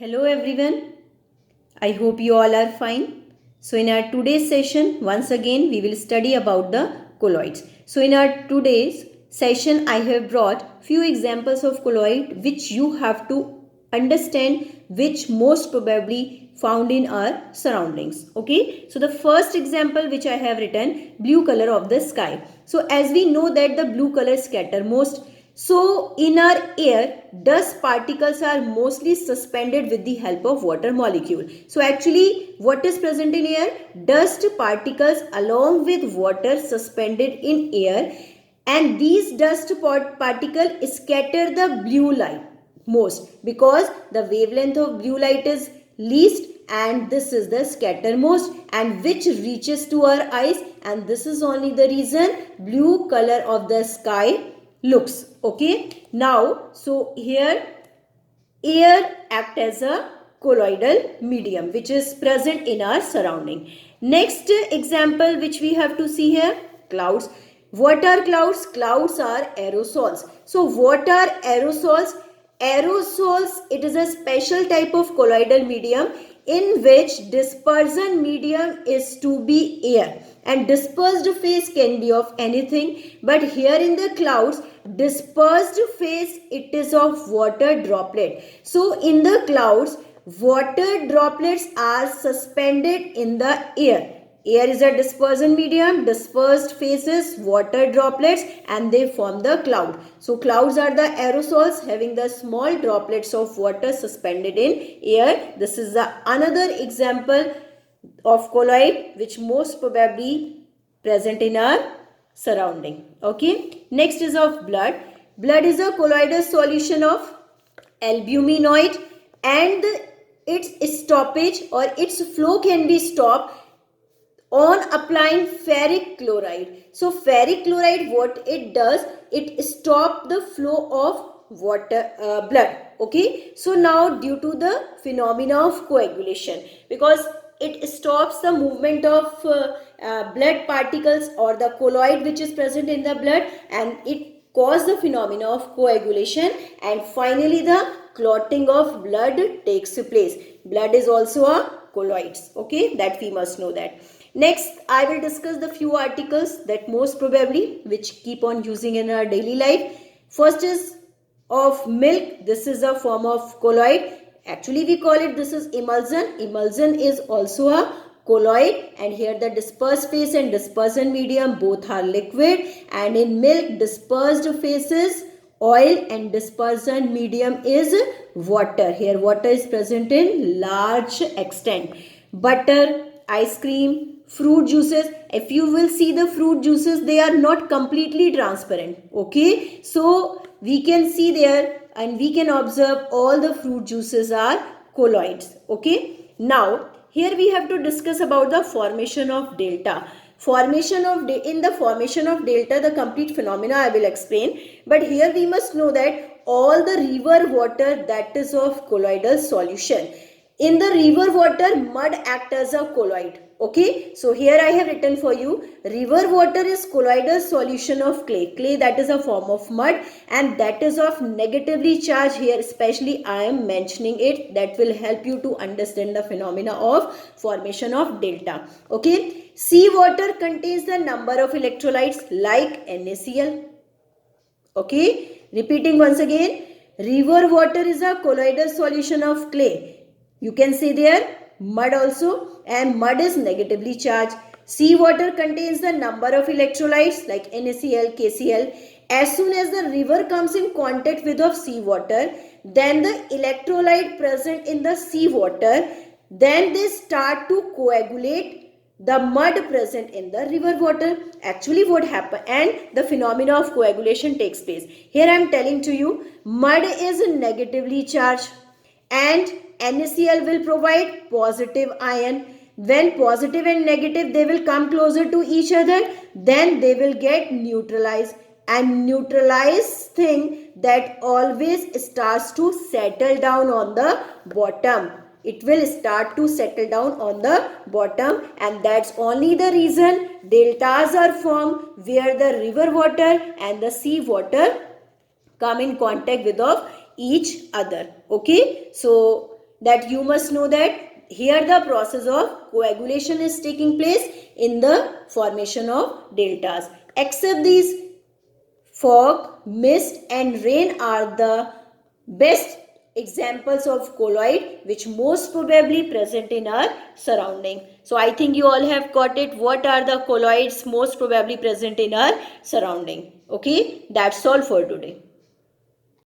Hello everyone. I hope you all are fine. So in our today's session, once again we will study about the colloids. So in our today's session, I have brought few examples of colloid which you have to understand, which most probably found in our surroundings. Okay. So the first example which I have written, blue color of the sky. So as we know that the blue color scatter most, so in our air, dust particles are mostly suspended with the help of water molecule. So actually what is present in air? Dust particles along with water suspended in air, and these dust particles scatter the blue light most because the wavelength of blue light is least, and this is the scattermost and which reaches to our eyes, and this is only the reason blue color of the sky looks. Okay, now so here air act as a colloidal medium which is present in our surrounding. Next example which we have to see here, clouds. What are clouds? Clouds are aerosols. So what are aerosols? Aerosols, it is a special type of colloidal medium in which dispersion medium is to be air, and dispersed phase can be of anything, but here in the clouds dispersed phase it is of water droplet. So in the clouds water droplets are suspended in the air. Air is a dispersion medium, dispersed phases, water droplets, and they form the cloud. So clouds are the aerosols having the small droplets of water suspended in air. This is the another example of colloid which most probably present in our surrounding. Okay. Next is of blood. Blood is a colloidal solution of albuminoid, and its stoppage or its flow can be stopped on applying ferric chloride. So ferric chloride, what it does, it stop the flow of water blood. Okay, so now due to the phenomena of coagulation, because it stops the movement of blood particles or the colloid which is present in the blood, and it causes the phenomena of coagulation, and finally the clotting of blood takes place. Blood is also a colloids. Okay, that we must know that. Next, I will discuss the few articles that most probably which keep on using in our daily life. First is of milk. This is a form of colloid. Actually, we call it, this is emulsion. Emulsion is also a colloid, and here the dispersed phase and dispersion medium both are liquid, and in milk dispersed phases oil and dispersion medium is water. Here water is present in large extent. Butter, ice cream, fruit juices, if you will see the fruit juices, they are not completely transparent. Okay, so we can see there and we can observe all the fruit juices are colloids. Okay, now here we have to discuss about the formation of delta. In the formation of delta, the complete phenomena I will explain, but here we must know that all the river water that is of colloidal solution. In the river water, mud act as a colloid. Okay, so here I have written for you, river water is colloidal solution of clay. Clay, that is a form of mud, and that is of negatively charged. Here especially I am mentioning it, that will help you to understand the phenomena of formation of delta. Okay, sea water contains the number of electrolytes like NaCl. Okay, repeating once again, river water is a colloidal solution of clay. You can see there mud also, and mud is negatively charged. Sea water contains the number of electrolytes like NaCl, KCl. As soon as the river comes in contact with of sea water, then the electrolyte present in the sea water, then they start to coagulate the mud present in the river water. Actually what happens, and the phenomena of coagulation takes place. Here I am telling to you, mud is negatively charged, and NaCl will provide positive ion. When positive and negative, they will come closer to each other, then they will get neutralized, and neutralized thing that always starts to settle down on the bottom. It will start to settle down on the bottom, and that's only the reason deltas are formed where the river water and the sea water come in contact with of each other. Okay, so that you must know that here the process of coagulation is taking place in the formation of deltas. Except these, fog, mist and rain are the best examples of colloid which most probably present in our surrounding. So I think you all have got it. What are the colloids most probably present in our surrounding? Okay, that's all for today.